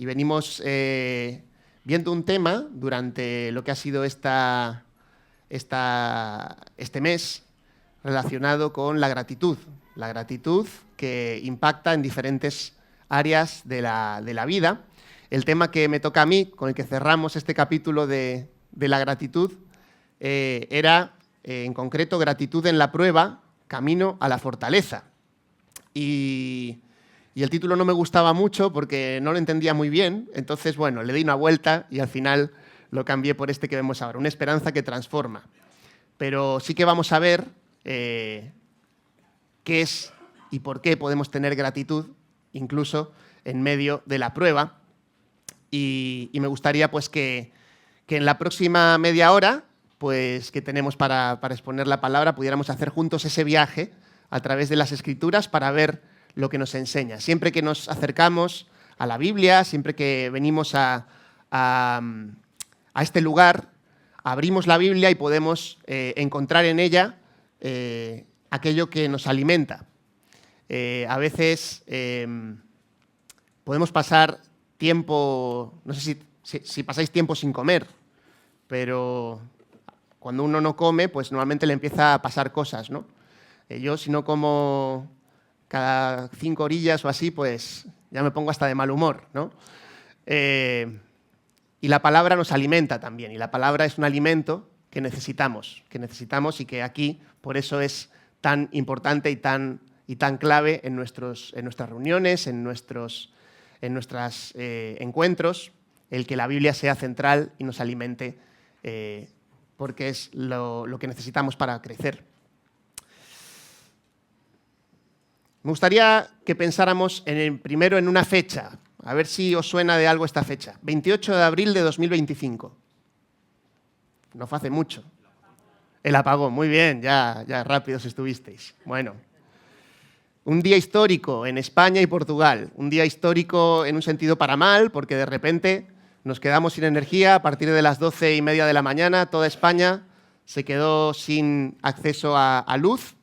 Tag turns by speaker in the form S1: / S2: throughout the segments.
S1: y venimos viendo un tema durante lo que ha sido este mes relacionado con la gratitud que impacta en diferentes áreas de la vida. El tema que me toca a mí, con el que cerramos este capítulo de la gratitud, era, en concreto, gratitud en la prueba, camino a la fortaleza. Y el título no me gustaba mucho porque no lo entendía muy bien, entonces, bueno, le di una vuelta y al final lo cambié por este que vemos ahora, una esperanza que transforma. Pero sí que vamos a ver qué es y por qué podemos tener gratitud, incluso en medio de la prueba. Y me gustaría pues que en la próxima media hora pues, que tenemos para exponer la palabra pudiéramos hacer juntos ese viaje a través de las Escrituras para ver lo que nos enseña. Siempre que nos acercamos a la Biblia, siempre que venimos a este lugar, abrimos la Biblia y podemos encontrar en ella aquello que nos alimenta. A veces podemos pasar tiempo, no sé si pasáis tiempo sin comer, pero cuando uno no come, pues normalmente le empieza a pasar cosas, ¿no? Yo si no como cada 5 orillas o así, pues ya me pongo hasta de mal humor, ¿no? Y la palabra nos alimenta también, y la palabra es un alimento que necesitamos y que aquí por eso es tan importante y tan clave en nuestras reuniones, en nuestros encuentros, el que la Biblia sea central y nos alimente, porque es lo que necesitamos para crecer. Me gustaría que pensáramos primero en una fecha, a ver si os suena de algo esta fecha. 28 de abril de 2025. No fue hace mucho. El apagón, muy bien, ya rápidos estuvisteis. Bueno. Un día histórico en España y Portugal, un día histórico en un sentido para mal, porque de repente nos quedamos sin energía a partir de las 12:30 de la mañana, toda España se quedó sin acceso a luz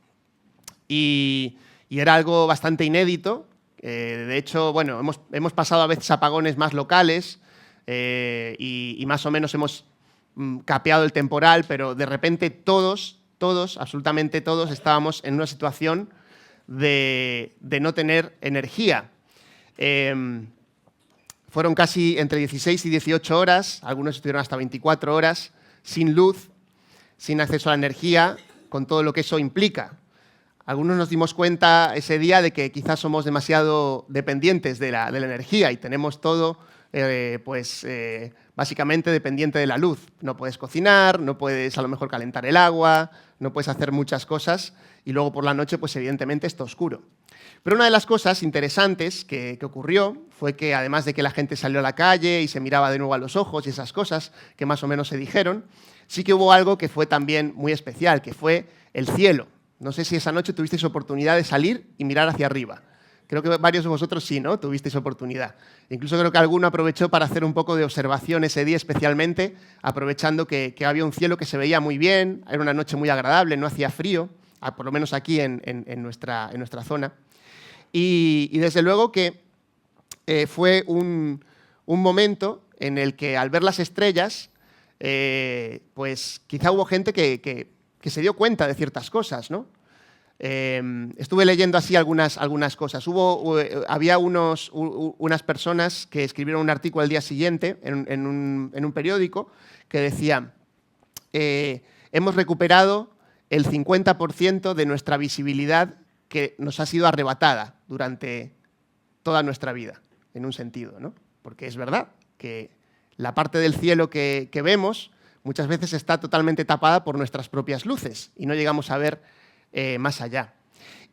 S1: y era algo bastante inédito. De hecho, bueno, hemos pasado a veces apagones más locales y más o menos hemos capeado el temporal, pero de repente todos, absolutamente todos, estábamos en una situación de no tener energía. Fueron casi entre 16 y 18 horas, algunos estuvieron hasta 24 horas, sin luz, sin acceso a la energía, con todo lo que eso implica. Algunos nos dimos cuenta ese día de que quizás somos demasiado dependientes de la energía y tenemos todo básicamente dependiente de la luz. No puedes cocinar, no puedes a lo mejor calentar el agua, no puedes hacer muchas cosas y luego por la noche pues evidentemente está oscuro. Pero una de las cosas interesantes que ocurrió fue que además de que la gente salió a la calle y se miraba de nuevo a los ojos y esas cosas que más o menos se dijeron, sí que hubo algo que fue también muy especial, que fue el cielo. No sé si esa noche tuvisteis oportunidad de salir y mirar hacia arriba. Creo que varios de vosotros sí, ¿no? Tuvisteis oportunidad. Incluso creo que alguno aprovechó para hacer un poco de observación ese día especialmente, aprovechando que había un cielo que se veía muy bien, era una noche muy agradable, no hacía frío, por lo menos aquí en nuestra zona. Y desde luego que fue un momento en el que al ver las estrellas, pues quizá hubo gente que se dio cuenta de ciertas cosas, ¿no? Estuve leyendo así algunas cosas. Había unas personas que escribieron un artículo al día siguiente en un periódico que decía hemos recuperado el 50% de nuestra visibilidad que nos ha sido arrebatada durante toda nuestra vida, en un sentido, ¿no? Porque es verdad que la parte del cielo que vemos muchas veces está totalmente tapada por nuestras propias luces y no llegamos a ver más allá.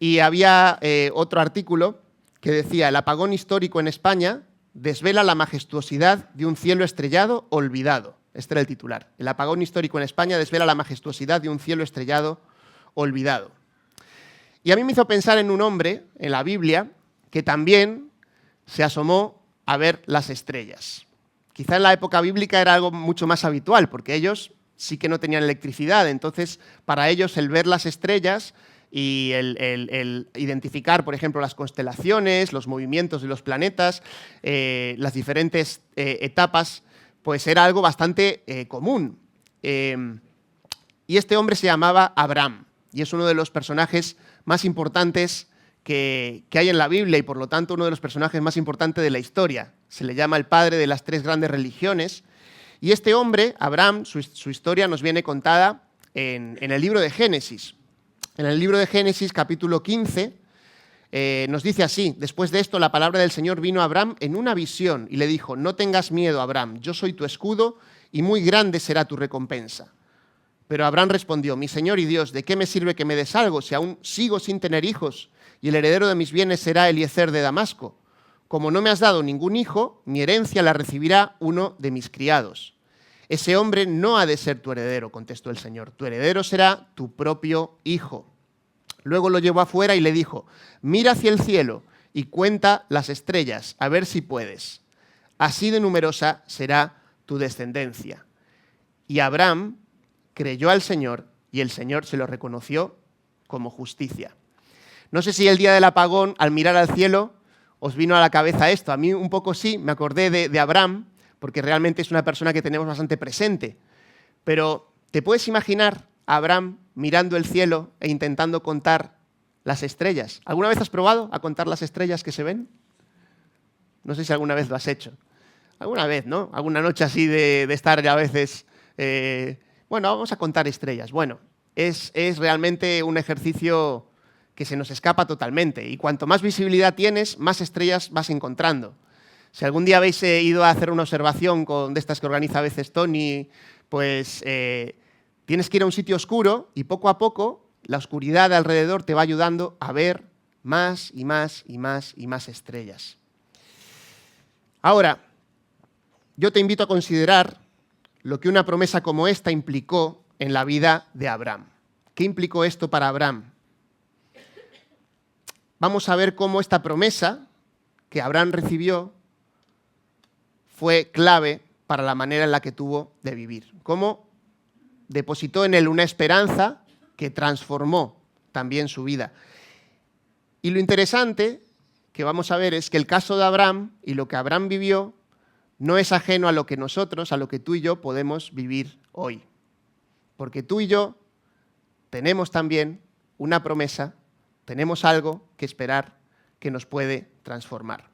S1: Y había otro artículo que decía: el apagón histórico en España desvela la majestuosidad de un cielo estrellado olvidado. Este era el titular. El apagón histórico en España desvela la majestuosidad de un cielo estrellado olvidado. Y a mí me hizo pensar en un hombre en la Biblia que también se asomó a ver las estrellas. Quizá en la época bíblica era algo mucho más habitual, porque ellos sí que no tenían electricidad, entonces para ellos el ver las estrellas y el identificar, por ejemplo, las constelaciones, los movimientos de los planetas, las diferentes etapas, pues era algo bastante común. Y este hombre se llamaba Abraham, y es uno de los personajes más importantes que hay en la Biblia, y por lo tanto uno de los personajes más importantes de la historia. Se le llama el padre de las 3 grandes religiones. Y este hombre, Abraham, su historia nos viene contada en el libro de Génesis. En el libro de Génesis, capítulo 15, nos dice así: después de esto, la palabra del Señor vino a Abraham en una visión y le dijo: no tengas miedo, Abraham, yo soy tu escudo y muy grande será tu recompensa. Pero Abraham respondió: mi Señor y Dios, ¿de qué me sirve que me des algo si aún sigo sin tener hijos y el heredero de mis bienes será Eliezer de Damasco? Como no me has dado ningún hijo, mi herencia la recibirá uno de mis criados. Ese hombre no ha de ser tu heredero, contestó el Señor. Tu heredero será tu propio hijo. Luego lo llevó afuera y le dijo: mira hacia el cielo y cuenta las estrellas, a ver si puedes. Así de numerosa será tu descendencia. Y Abraham creyó al Señor y el Señor se lo reconoció como justicia. No sé si el día del apagón, al mirar al cielo, os vino a la cabeza esto. A mí un poco sí, me acordé de Abraham, porque realmente es una persona que tenemos bastante presente. Pero, ¿te puedes imaginar a Abraham mirando el cielo e intentando contar las estrellas? ¿Alguna vez has probado a contar las estrellas que se ven? No sé si alguna vez lo has hecho. Alguna vez, ¿no? Alguna noche así de estar a veces... bueno, vamos a contar estrellas. Bueno, es realmente un ejercicio que se nos escapa totalmente. Y cuanto más visibilidad tienes, más estrellas vas encontrando. Si algún día habéis ido a hacer una observación de estas que organiza a veces Tony, pues tienes que ir a un sitio oscuro y poco a poco la oscuridad de alrededor te va ayudando a ver más y más y más y más estrellas. Ahora, yo te invito a considerar lo que una promesa como esta implicó en la vida de Abraham. ¿Qué implicó esto para Abraham? Vamos a ver cómo esta promesa que Abraham recibió fue clave para la manera en la que tuvo de vivir. Cómo depositó en él una esperanza que transformó también su vida. Y lo interesante que vamos a ver es que el caso de Abraham y lo que Abraham vivió no es ajeno a lo que nosotros, a lo que tú y yo podemos vivir hoy. Porque tú y yo tenemos también una promesa, tenemos algo que esperar que nos puede transformar.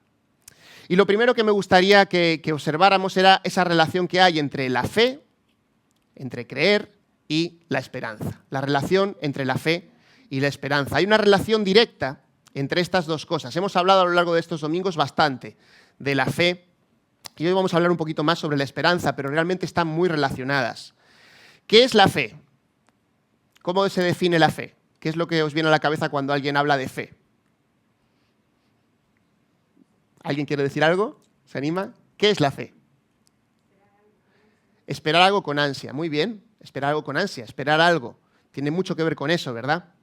S1: Y lo primero que me gustaría que observáramos era esa relación que hay entre la fe, entre creer y la esperanza. La relación entre la fe y la esperanza. Hay una relación directa entre estas dos cosas. Hemos hablado a lo largo de estos domingos bastante de la fe y hoy vamos a hablar un poquito más sobre la esperanza, pero realmente están muy relacionadas. ¿Qué es la fe? ¿Cómo se define la fe? ¿Qué es lo que os viene a la cabeza cuando alguien habla de fe? ¿Alguien quiere decir algo? ¿Se anima? ¿Qué es la fe? Esperar algo con ansia. Muy bien, esperar algo con ansia, esperar algo. Tiene mucho que ver con eso, ¿verdad?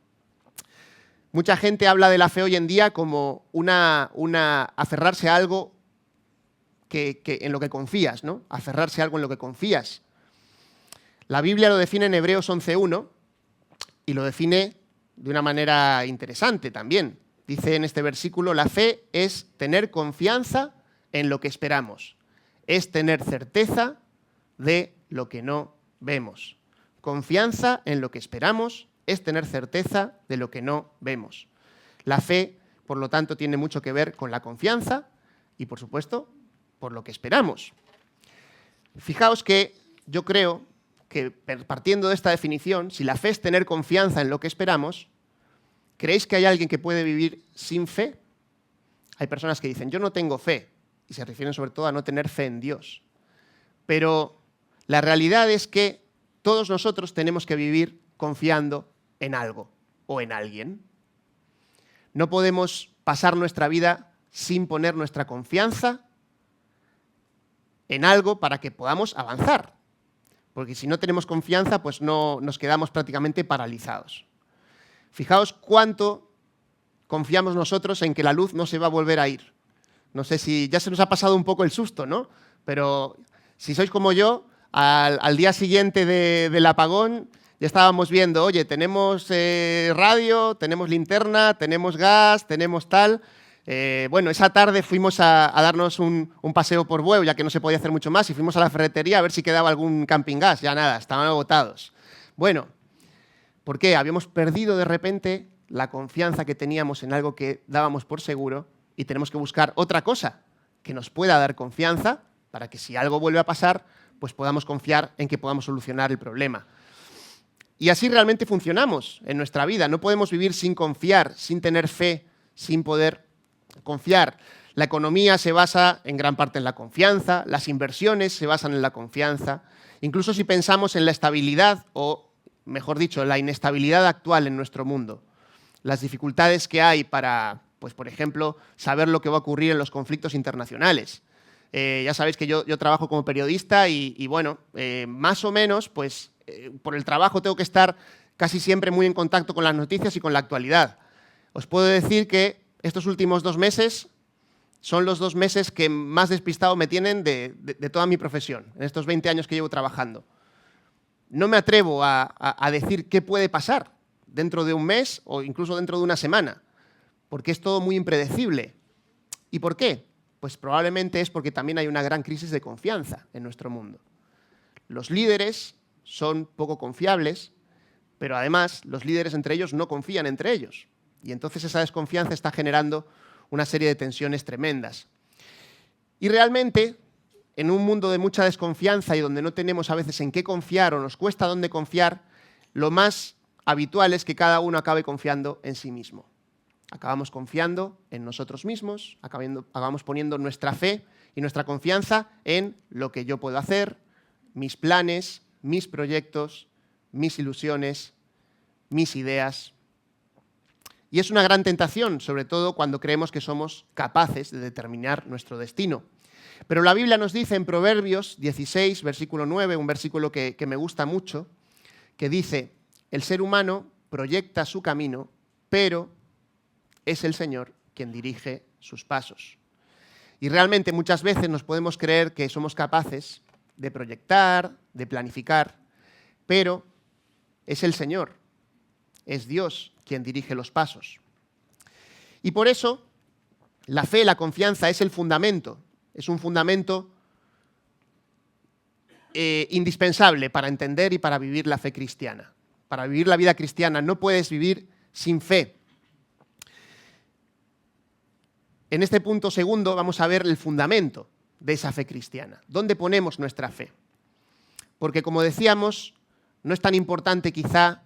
S1: Mucha gente habla de la fe hoy en día como aferrarse a algo en lo que confías, ¿no? Aferrarse a algo en lo que confías. La Biblia lo define en Hebreos 11:1 y lo define de una manera interesante también. Dice en este versículo: la fe es tener confianza en lo que esperamos, es tener certeza de lo que no vemos. Confianza en lo que esperamos es tener certeza de lo que no vemos. La fe, por lo tanto, tiene mucho que ver con la confianza y, por supuesto, por lo que esperamos. Fijaos que yo creo que, partiendo de esta definición, si la fe es tener confianza en lo que esperamos, ¿creéis que hay alguien que puede vivir sin fe? Hay personas que dicen: yo no tengo fe, y se refieren sobre todo a no tener fe en Dios. Pero la realidad es que todos nosotros tenemos que vivir confiando en algo o en alguien. No podemos pasar nuestra vida sin poner nuestra confianza en algo para que podamos avanzar. Porque si no tenemos confianza, pues no nos quedamos prácticamente paralizados. Fijaos cuánto confiamos nosotros en que la luz no se va a volver a ir. No sé si ya se nos ha pasado un poco el susto, ¿no? Pero si sois como yo, al día siguiente del apagón Ya estábamos viendo, oye, tenemos radio, tenemos linterna, tenemos gas, tenemos tal. Bueno, esa tarde fuimos a darnos un paseo por Bueu, ya que no se podía hacer mucho más, y fuimos a la ferretería a ver si quedaba algún camping gas. Ya nada, estaban agotados. Bueno, ¿por qué? Habíamos perdido de repente la confianza que teníamos en algo que dábamos por seguro y tenemos que buscar otra cosa que nos pueda dar confianza para que si algo vuelve a pasar, pues podamos confiar en que podamos solucionar el problema. Y así realmente funcionamos en nuestra vida. No podemos vivir sin confiar, sin tener fe, sin poder confiar. La economía se basa en gran parte en la confianza, las inversiones se basan en la confianza. Incluso si pensamos en la estabilidad o, mejor dicho, la inestabilidad actual en nuestro mundo, las dificultades que hay para, pues, por ejemplo, saber lo que va a ocurrir en los conflictos internacionales. Ya sabéis que yo trabajo como periodista y bueno, más o menos, pues, por el trabajo tengo que estar casi siempre muy en contacto con las noticias y con la actualidad. Os puedo decir que estos últimos 2 meses son los 2 meses que más despistado me tienen de toda mi profesión, en estos 20 años que llevo trabajando. No me atrevo a decir qué puede pasar dentro de un mes o incluso dentro de una semana, porque es todo muy impredecible. ¿Y por qué? Pues probablemente es porque también hay una gran crisis de confianza en nuestro mundo. Los líderes son poco confiables, pero además los líderes entre ellos no confían entre ellos. Y entonces esa desconfianza está generando una serie de tensiones tremendas. Y realmente, en un mundo de mucha desconfianza y donde no tenemos a veces en qué confiar o nos cuesta dónde confiar, lo más habitual es que cada uno acabe confiando en sí mismo. Acabamos confiando en nosotros mismos, acabamos poniendo nuestra fe y nuestra confianza en lo que yo puedo hacer, mis planes, mis proyectos, mis ilusiones, mis ideas. Y es una gran tentación, sobre todo cuando creemos que somos capaces de determinar nuestro destino. Pero la Biblia nos dice en Proverbios 16, versículo 9, un versículo que me gusta mucho, que dice: el ser humano proyecta su camino, pero es el Señor quien dirige sus pasos. Y realmente muchas veces nos podemos creer que somos capaces de proyectar, de planificar, pero es el Señor, es Dios quien dirige los pasos. Y por eso la fe, la confianza es el fundamento, es un fundamento indispensable para entender y para vivir la fe cristiana. Para vivir la vida cristiana no puedes vivir sin fe. En este punto segundo vamos a ver el fundamento de esa fe cristiana. ¿Dónde ponemos nuestra fe? Porque, como decíamos, no es tan importante quizá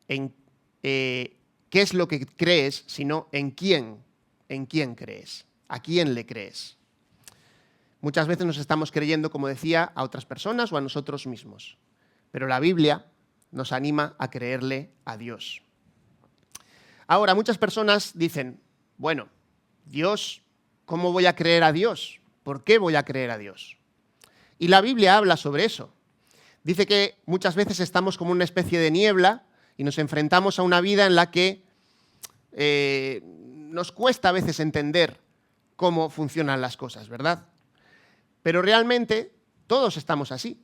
S1: en qué es lo que crees, sino en quién crees, a quién le crees. Muchas veces nos estamos creyendo, como decía, a otras personas o a nosotros mismos. Pero la Biblia nos anima a creerle a Dios. Ahora, muchas personas dicen, bueno, Dios, ¿cómo voy a creer a Dios? ¿Por qué voy a creer a Dios? Y la Biblia habla sobre eso. Dice que muchas veces estamos como una especie de niebla y nos enfrentamos a una vida en la que nos cuesta a veces entender cómo funcionan las cosas, ¿verdad? Pero realmente todos estamos así.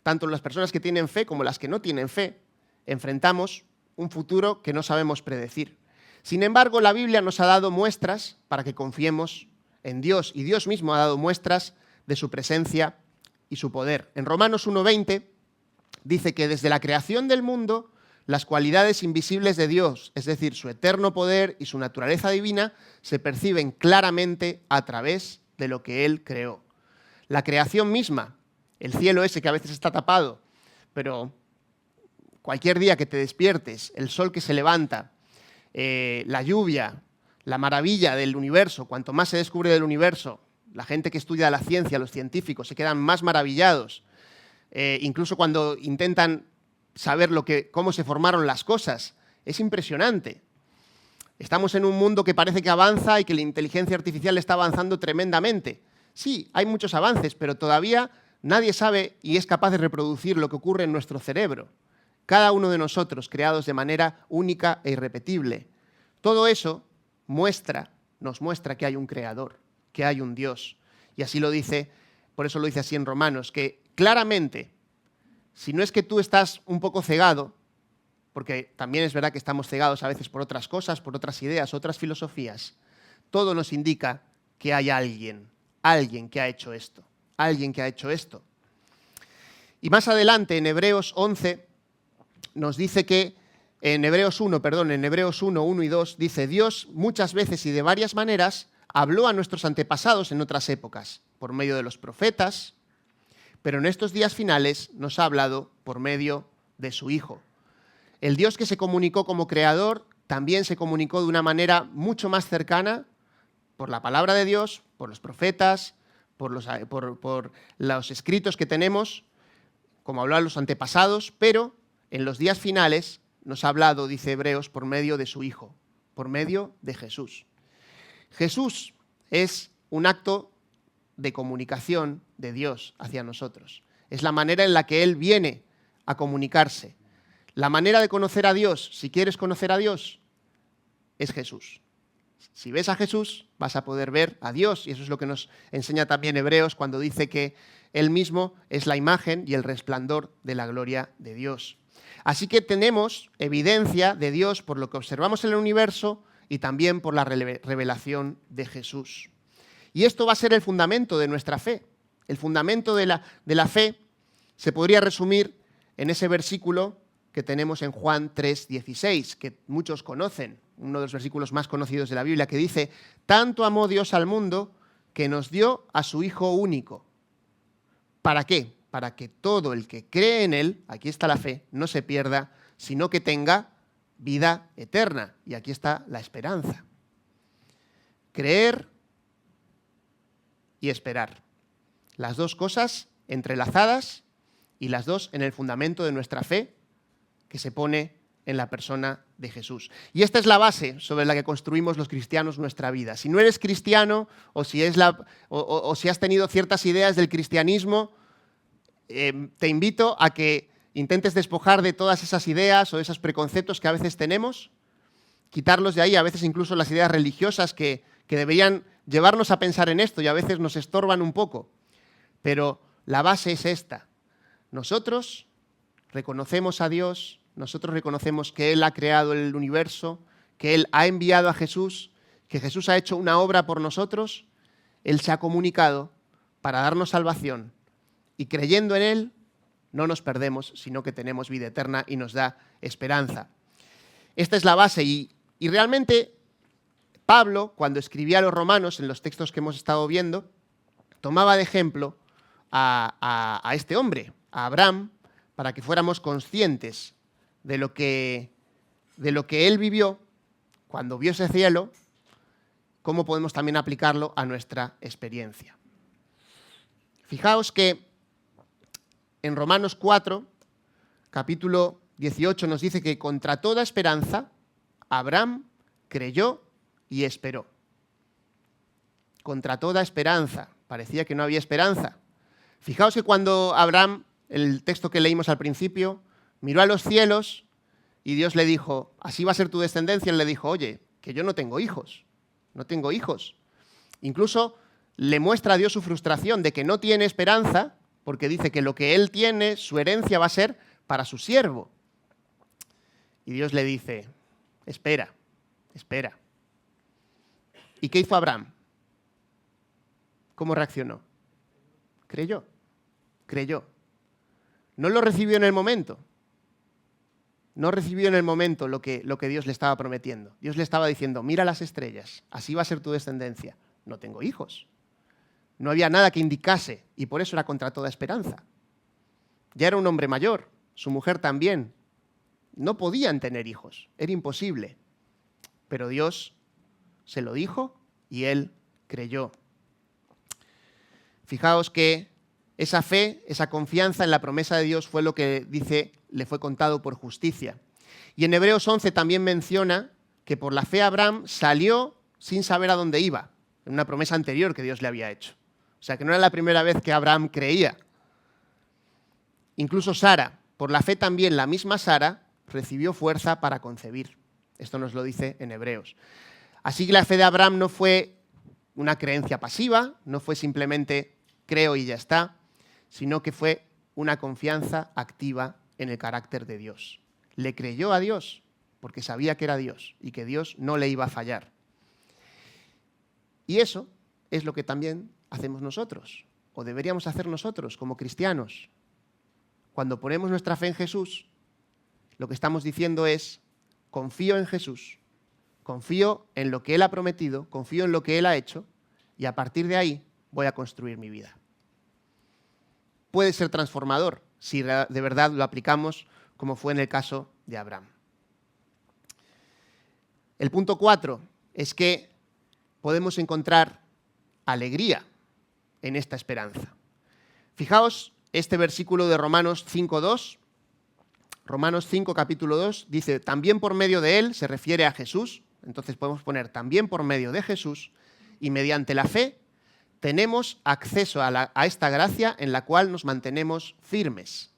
S1: Tanto las personas que tienen fe como las que no tienen fe, enfrentamos un futuro que no sabemos predecir. Sin embargo, la Biblia nos ha dado muestras para que confiemos en Dios, y Dios mismo ha dado muestras de su presencia y su poder. En Romanos 1:20 dice que desde la creación del mundo, las cualidades invisibles de Dios, es decir, su eterno poder y su naturaleza divina, se perciben claramente a través de lo que Él creó. La creación misma, el cielo ese que a veces está tapado, pero cualquier día que te despiertes, el sol que se levanta, la lluvia, la maravilla del universo, cuanto más se descubre del universo, la gente que estudia la ciencia, los científicos, se quedan más maravillados. Incluso cuando intentan saber cómo se formaron las cosas, es impresionante. Estamos en un mundo que parece que avanza y que la inteligencia artificial está avanzando tremendamente. Sí, hay muchos avances, pero todavía nadie sabe y es capaz de reproducir lo que ocurre en nuestro cerebro. Cada uno de nosotros, creados de manera única e irrepetible. Todo eso nos muestra que hay un creador, que hay un Dios. Y así lo dice, por eso lo dice así en Romanos, que claramente si no es que tú estás un poco cegado, porque también es verdad que estamos cegados a veces por otras cosas, por otras ideas, otras filosofías, todo nos indica que hay alguien que ha hecho esto, alguien que ha hecho esto. Y más adelante, en Hebreos 11, nos dice que, en Hebreos 1, 1 y 2, dice: Dios muchas veces y de varias maneras habló a nuestros antepasados en otras épocas, por medio de los profetas, pero en estos días finales nos ha hablado por medio de su Hijo. El Dios que se comunicó como creador también se comunicó de una manera mucho más cercana por la palabra de Dios, por los profetas, por los escritos que tenemos, como hablaban los antepasados, pero en los días finales nos ha hablado, dice Hebreos, por medio de su Hijo, por medio de Jesús. Jesús es un acto de comunicación de Dios hacia nosotros. Es la manera en la que Él viene a comunicarse. La manera de conocer a Dios, si quieres conocer a Dios, es Jesús. Si ves a Jesús, vas a poder ver a Dios, y eso es lo que nos enseña también Hebreos cuando dice que Él mismo es la imagen y el resplandor de la gloria de Dios. Así que tenemos evidencia de Dios por lo que observamos en el universo y también por la revelación de Jesús. Y esto va a ser el fundamento de nuestra fe. El fundamento de la fe se podría resumir en ese versículo que tenemos en Juan 3:16, que muchos conocen, uno de los versículos más conocidos de la Biblia, que dice: tanto amó Dios al mundo que nos dio a su Hijo único. ¿Para qué? Para que todo el que cree en Él, aquí está la fe, no se pierda, sino que tenga vida eterna. Y aquí está la esperanza. Creer y esperar. Las dos cosas entrelazadas y las dos en el fundamento de nuestra fe, que se pone en la persona de Jesús. Y esta es la base sobre la que construimos los cristianos nuestra vida. Si no eres cristiano o si has tenido ciertas ideas del cristianismo, te invito a que intentes despojar de todas esas ideas o esos preconceptos que a veces tenemos, quitarlos de ahí, a veces incluso las ideas religiosas que deberían llevarnos a pensar en esto y a veces nos estorban un poco. Pero la base es esta. Nosotros reconocemos a Dios, nosotros reconocemos que Él ha creado el universo, que Él ha enviado a Jesús, que Jesús ha hecho una obra por nosotros, Él se ha comunicado para darnos salvación y creyendo en Él no nos perdemos, sino que tenemos vida eterna y nos da esperanza. Esta es la base y realmente Pablo, cuando escribía a los romanos, en los textos que hemos estado viendo, tomaba de ejemplo a este hombre, a Abraham, para que fuéramos conscientes de lo que él vivió cuando vio ese cielo, cómo podemos también aplicarlo a nuestra experiencia. Fijaos que en Romanos 4, capítulo 18, nos dice que contra toda esperanza, Abraham creyó y esperó. Contra toda esperanza. Parecía que no había esperanza. Fijaos que cuando Abraham, el texto que leímos al principio, miró a los cielos y Dios le dijo: así va a ser tu descendencia, él le dijo: oye, que yo no tengo hijos, no tengo hijos. Incluso le muestra a Dios su frustración de que no tiene esperanza, porque dice que lo que él tiene, su herencia, va a ser para su siervo. Y Dios le dice: espera, espera. ¿Y qué hizo Abraham? ¿Cómo reaccionó? Creyó, creyó. No lo recibió en el momento. No recibió en el momento lo que Dios le estaba prometiendo. Dios le estaba diciendo: mira las estrellas, así va a ser tu descendencia. No tengo hijos. No había nada que indicase y por eso era contra toda esperanza. Ya era un hombre mayor, su mujer también. No podían tener hijos, era imposible. Pero Dios se lo dijo y él creyó. Fijaos que esa fe, esa confianza en la promesa de Dios fue lo que dice, le fue contado por justicia. Y en Hebreos 11 también menciona que por la fe Abraham salió sin saber a dónde iba, en una promesa anterior que Dios le había hecho. O sea, que no era la primera vez que Abraham creía. Incluso Sara, por la fe también, la misma Sara, recibió fuerza para concebir. Esto nos lo dice en Hebreos. Así que la fe de Abraham no fue una creencia pasiva, no fue simplemente creo y ya está, sino que fue una confianza activa en el carácter de Dios. Le creyó a Dios porque sabía que era Dios y que Dios no le iba a fallar. Y eso es lo que también hacemos nosotros, o deberíamos hacer nosotros como cristianos. Cuando ponemos nuestra fe en Jesús, lo que estamos diciendo es: confío en Jesús, confío en lo que Él ha prometido, confío en lo que Él ha hecho, y a partir de ahí voy a construir mi vida. Puede ser transformador si de verdad lo aplicamos, como fue en el caso de Abraham. El punto 4 es que podemos encontrar alegría en esta esperanza. Fijaos este versículo de Romanos 5:2. Romanos 5, capítulo 2, dice: también por medio de Él, se refiere a Jesús, entonces podemos poner también por medio de Jesús, y mediante la fe tenemos acceso a esta gracia en la cual nos mantenemos firmes.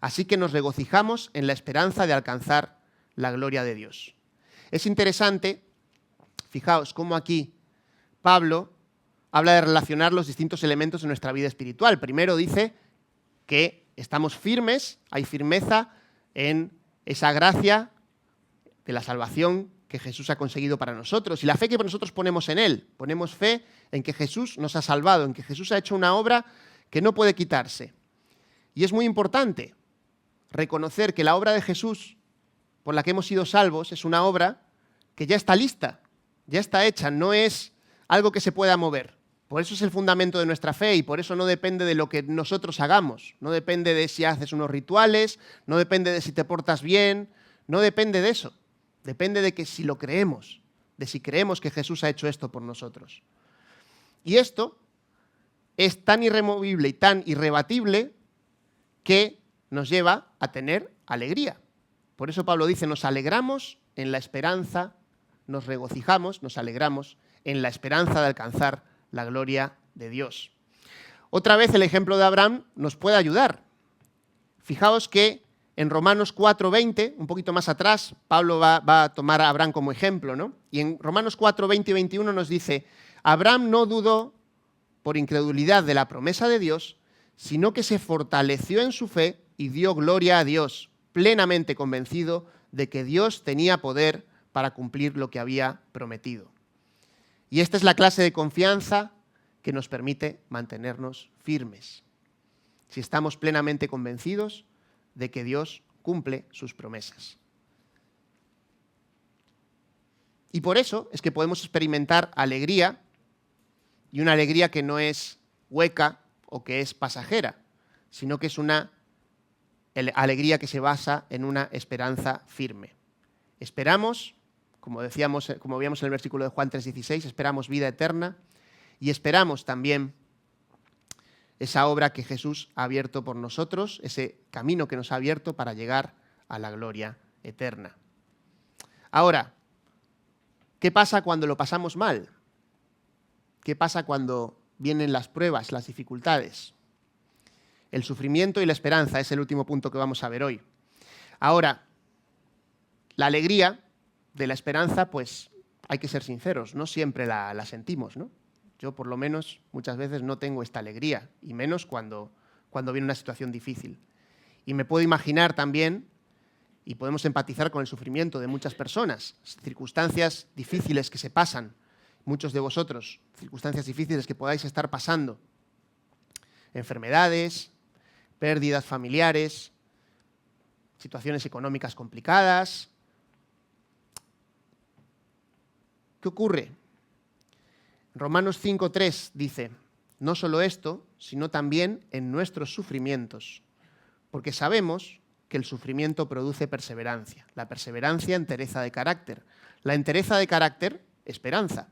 S1: Así que nos regocijamos en la esperanza de alcanzar la gloria de Dios. Es interesante, fijaos cómo aquí Pablo habla de relacionar los distintos elementos de nuestra vida espiritual. Primero dice que estamos firmes, hay firmeza en esa gracia de la salvación que Jesús ha conseguido para nosotros, y la fe que nosotros ponemos en Él. Ponemos fe en que Jesús nos ha salvado, en que Jesús ha hecho una obra que no puede quitarse. Y es muy importante reconocer que la obra de Jesús, por la que hemos sido salvos, es una obra que ya está lista, ya está hecha, no es algo que se pueda mover. Por eso es el fundamento de nuestra fe, y por eso no depende de lo que nosotros hagamos, no depende de si haces unos rituales, no depende de si te portas bien, no depende de eso. Depende de que si lo creemos, de si creemos que Jesús ha hecho esto por nosotros. Y esto es tan irremovible y tan irrebatible que nos lleva a tener alegría. Por eso Pablo dice: nos alegramos en la esperanza, nos regocijamos, nos alegramos en la esperanza de alcanzar la gloria de Dios. Otra vez el ejemplo de Abraham nos puede ayudar. Fijaos que en Romanos 4:20, un poquito más atrás, Pablo va a tomar a Abraham como ejemplo, ¿no? Y en Romanos 4:20 y 21 nos dice: Abraham no dudó por incredulidad de la promesa de Dios, sino que se fortaleció en su fe y dio gloria a Dios, plenamente convencido de que Dios tenía poder para cumplir lo que había prometido. Y esta es la clase de confianza que nos permite mantenernos firmes, si estamos plenamente convencidos de que Dios cumple sus promesas. Y por eso es que podemos experimentar alegría, y una alegría que no es hueca o que es pasajera, sino que es una alegría que se basa en una esperanza firme. Esperamos, como veíamos en el versículo de Juan 3:16, esperamos vida eterna, y esperamos también esa obra que Jesús ha abierto por nosotros, ese camino que nos ha abierto para llegar a la gloria eterna. Ahora, ¿qué pasa cuando lo pasamos mal? ¿Qué pasa cuando vienen las pruebas, las dificultades? El sufrimiento y la esperanza es el último punto que vamos a ver hoy. Ahora, la alegría de la esperanza, pues hay que ser sinceros, no siempre la sentimos, ¿no? Yo, por lo menos, muchas veces no tengo esta alegría, y menos cuando viene una situación difícil. Y me puedo imaginar también, y podemos empatizar con el sufrimiento de muchas personas, circunstancias difíciles que se pasan, muchos de vosotros, circunstancias difíciles que podáis estar pasando, enfermedades, pérdidas familiares, situaciones económicas complicadas. ¿Qué ocurre? Romanos 5:3 dice: no solo esto, sino también en nuestros sufrimientos, porque sabemos que el sufrimiento produce perseverancia. La perseverancia, entereza de carácter. La entereza de carácter, esperanza.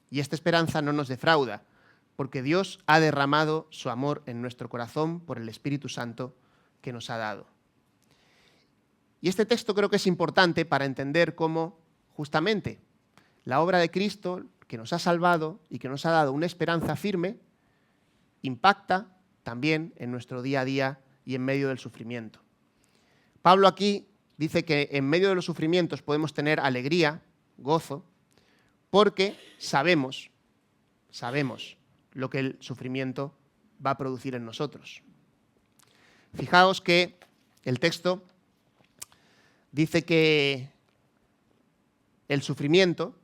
S1: Y esta esperanza no nos defrauda, porque Dios ha derramado su amor en nuestro corazón por el Espíritu Santo que nos ha dado. Y este texto creo que es importante para entender cómo, justamente, la obra de Cristo, que nos ha salvado y que nos ha dado una esperanza firme, impacta también en nuestro día a día y en medio del sufrimiento. Pablo aquí dice que en medio de los sufrimientos podemos tener alegría, gozo, porque sabemos lo que el sufrimiento va a producir en nosotros. Fijaos que el texto dice que el sufrimiento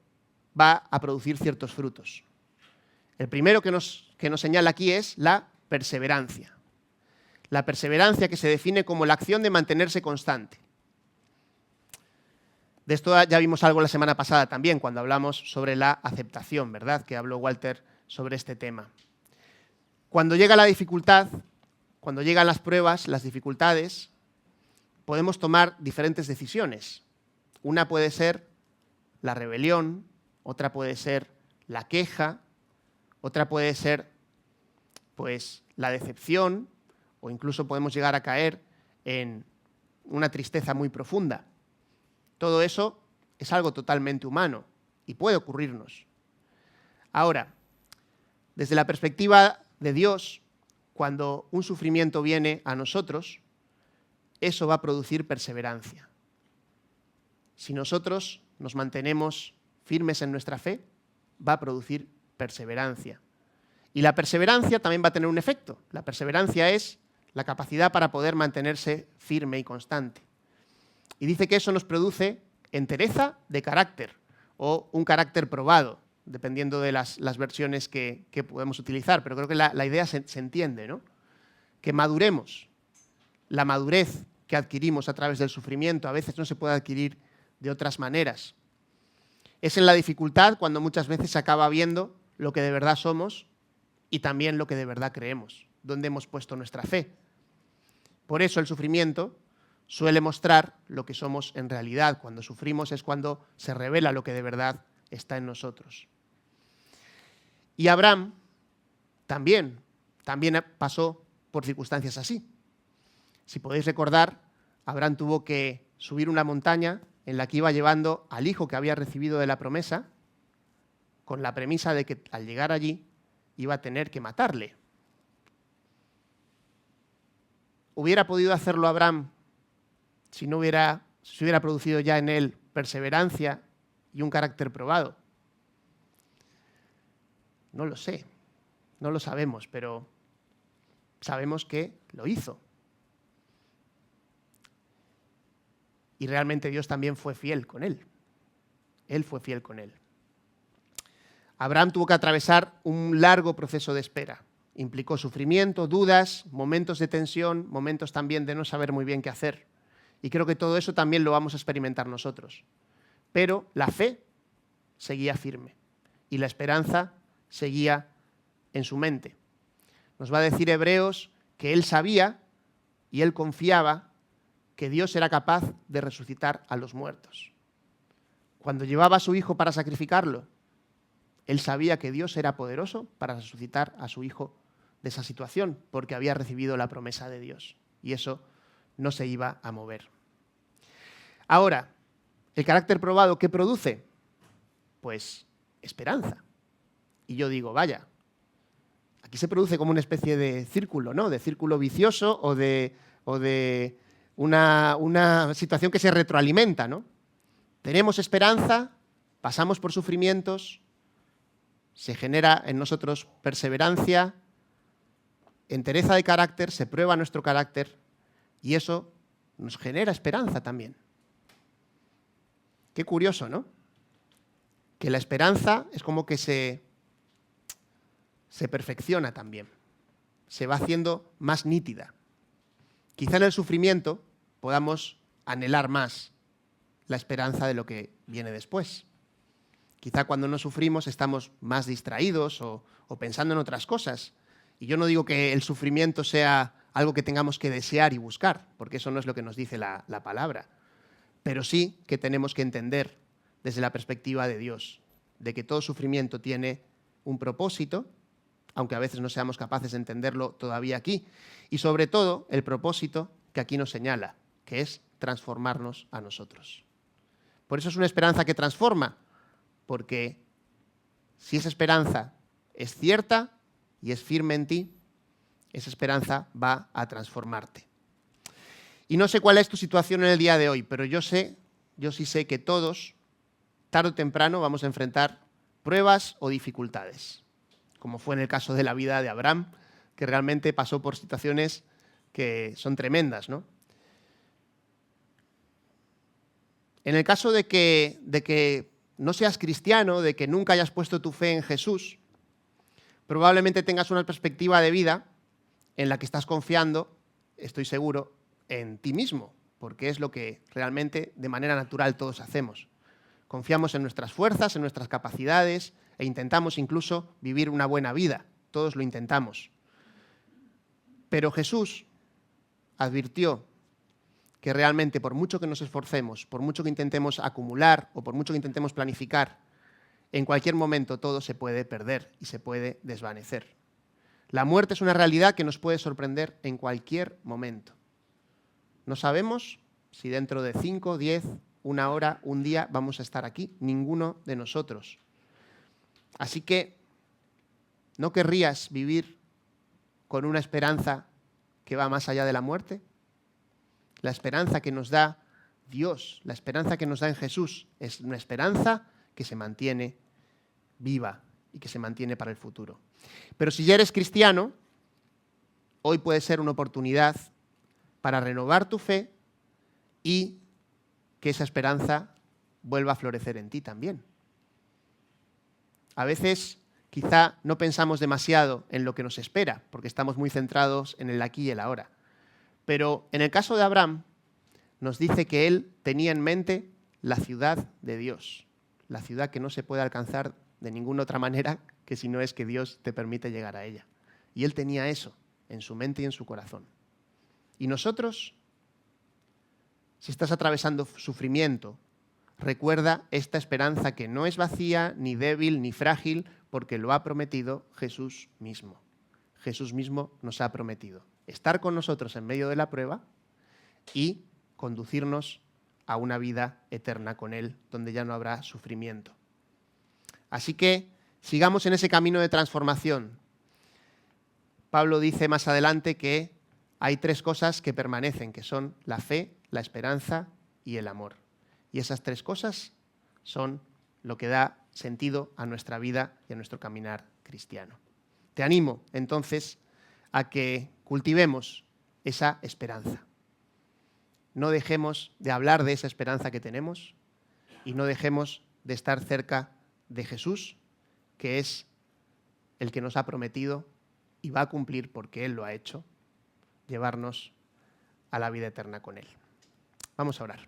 S1: va a producir ciertos frutos. El primero que nos señala aquí es la perseverancia. La perseverancia, que se define como la acción de mantenerse constante. De esto ya vimos algo la semana pasada también, cuando hablamos sobre la aceptación, ¿verdad? Que habló Walter sobre este tema. Cuando llega la dificultad, cuando llegan las pruebas, las dificultades, podemos tomar diferentes decisiones. Una puede ser la rebelión, otra puede ser la queja, otra puede ser, pues, la decepción, o incluso podemos llegar a caer en una tristeza muy profunda. Todo eso es algo totalmente humano y puede ocurrirnos. Ahora, desde la perspectiva de Dios, cuando un sufrimiento viene a nosotros, eso va a producir perseverancia. Si nosotros nos mantenemos firmes en nuestra fe, va a producir perseverancia. Y la perseverancia también va a tener un efecto. La perseverancia es la capacidad para poder mantenerse firme y constante. Y dice que eso nos produce entereza de carácter o un carácter probado, dependiendo de las versiones que podemos utilizar. Pero creo que la idea se entiende, ¿no? Que maduremos. La madurez que adquirimos a través del sufrimiento a veces no se puede adquirir de otras maneras. Es en la dificultad cuando muchas veces se acaba viendo lo que de verdad somos y también lo que de verdad creemos, dónde hemos puesto nuestra fe. Por eso el sufrimiento suele mostrar lo que somos en realidad. Cuando sufrimos es cuando se revela lo que de verdad está en nosotros. Y Abraham también pasó por circunstancias así. Si podéis recordar, Abraham tuvo que subir una montaña en la que iba llevando al hijo que había recibido de la promesa, con la premisa de que al llegar allí iba a tener que matarle. ¿Hubiera podido hacerlo Abraham si se hubiera producido ya en él perseverancia y un carácter probado? No lo sé, no lo sabemos, pero sabemos que lo hizo. Y realmente Dios también fue fiel con él. Él fue fiel con él. Abraham tuvo que atravesar un largo proceso de espera. Implicó sufrimiento, dudas, momentos de tensión, momentos también de no saber muy bien qué hacer. Y creo que todo eso también lo vamos a experimentar nosotros. Pero la fe seguía firme y la esperanza seguía en su mente. Nos va a decir Hebreos que él sabía y él confiaba que Dios era capaz de resucitar a los muertos. Cuando llevaba a su hijo para sacrificarlo, él sabía que Dios era poderoso para resucitar a su hijo de esa situación, porque había recibido la promesa de Dios. Y eso no se iba a mover. Ahora, ¿el carácter probado qué produce? Pues esperanza. Y yo digo, vaya, aquí se produce como una especie de círculo, ¿no? De círculo vicioso o de una situación que se retroalimenta, ¿no? Tenemos esperanza, pasamos por sufrimientos, se genera en nosotros perseverancia, entereza de carácter, se prueba nuestro carácter y eso nos genera esperanza también. Qué curioso, ¿no? Que la esperanza es como que se perfecciona también, se va haciendo más nítida. Quizá en el sufrimiento podamos anhelar más la esperanza de lo que viene después. Quizá cuando no sufrimos estamos más distraídos o pensando en otras cosas. Y yo no digo que el sufrimiento sea algo que tengamos que desear y buscar, porque eso no es lo que nos dice la palabra. Pero sí que tenemos que entender desde la perspectiva de Dios, de que todo sufrimiento tiene un propósito, aunque a veces no seamos capaces de entenderlo todavía aquí. Y sobre todo, el propósito que aquí nos señala, que es transformarnos a nosotros. Por eso es una esperanza que transforma, porque si esa esperanza es cierta y es firme en ti, esa esperanza va a transformarte. Y no sé cuál es tu situación en el día de hoy, pero yo sí sé que todos, tarde o temprano, vamos a enfrentar pruebas o dificultades, como fue en el caso de la vida de Abraham, que realmente pasó por situaciones que son tremendas, ¿no? En el caso de que no seas cristiano, de que nunca hayas puesto tu fe en Jesús, probablemente tengas una perspectiva de vida en la que estás confiando, estoy seguro, en ti mismo, porque es lo que realmente de manera natural todos hacemos. Confiamos en nuestras fuerzas, en nuestras capacidades e intentamos incluso vivir una buena vida. Todos lo intentamos. Pero Jesús advirtió que realmente por mucho que nos esforcemos, por mucho que intentemos acumular o por mucho que intentemos planificar, en cualquier momento todo se puede perder y se puede desvanecer. La muerte es una realidad que nos puede sorprender en cualquier momento. No sabemos si dentro de 5, 10, una hora, un día vamos a estar aquí, ninguno de nosotros. Así que, ¿no querrías vivir con una esperanza que va más allá de la muerte? La esperanza que nos da Dios, la esperanza que nos da en Jesús, es una esperanza que se mantiene viva y que se mantiene para el futuro. Pero si ya eres cristiano, hoy puede ser una oportunidad para renovar tu fe y que esa esperanza vuelva a florecer en ti también. A veces quizá no pensamos demasiado en lo que nos espera, porque estamos muy centrados en el aquí y el ahora. Pero en el caso de Abraham, nos dice que él tenía en mente la ciudad de Dios, la ciudad que no se puede alcanzar de ninguna otra manera que si no es que Dios te permite llegar a ella. Y él tenía eso en su mente y en su corazón. Y nosotros, si estás atravesando sufrimiento, recuerda esta esperanza que no es vacía, ni débil, ni frágil, porque lo ha prometido Jesús mismo. Jesús mismo nos ha prometido estar con nosotros en medio de la prueba y conducirnos a una vida eterna con Él, donde ya no habrá sufrimiento. Así que sigamos en ese camino de transformación. Pablo dice más adelante que hay 3 cosas que permanecen, que son la fe, la esperanza y el amor. Y esas 3 cosas son lo que da sentido a nuestra vida y a nuestro caminar cristiano. Te animo, entonces, a que cultivemos esa esperanza. No dejemos de hablar de esa esperanza que tenemos y no dejemos de estar cerca de Jesús, que es el que nos ha prometido y va a cumplir, porque Él lo ha hecho, llevarnos a la vida eterna con Él. Vamos a orar.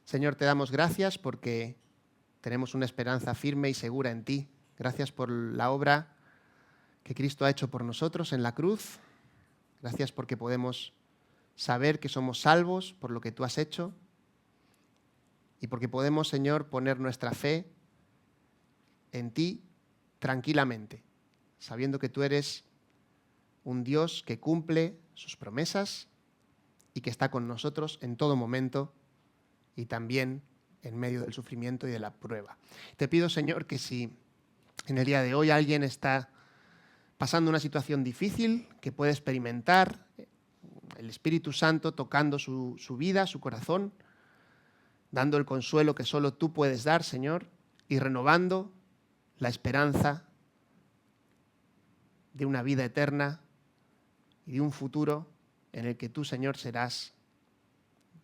S1: Señor, te damos gracias porque tenemos una esperanza firme y segura en ti. Gracias por la obra que Cristo ha hecho por nosotros en la cruz. Gracias porque podemos saber que somos salvos por lo que tú has hecho y porque podemos, Señor, poner nuestra fe en ti tranquilamente, sabiendo que tú eres un Dios que cumple sus promesas y que está con nosotros en todo momento y también en medio del sufrimiento y de la prueba. Te pido, Señor, que si en el día de hoy alguien está pasando una situación difícil, que puede experimentar el Espíritu Santo tocando su vida, su corazón, dando el consuelo que solo tú puedes dar, Señor, y renovando la esperanza de una vida eterna y de un futuro en el que tú, Señor, serás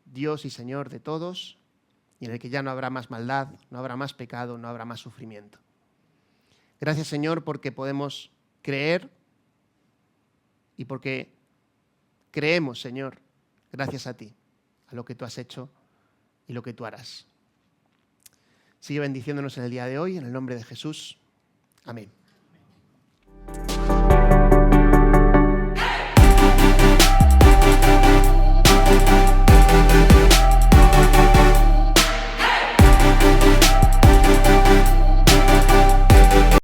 S1: Dios y Señor de todos y en el que ya no habrá más maldad, no habrá más pecado, no habrá más sufrimiento. Gracias, Señor, porque podemos creer y porque creemos, Señor, gracias a ti, a lo que tú has hecho y lo que tú harás. Sigue bendiciéndonos en el día de hoy, en el nombre de Jesús. Amén.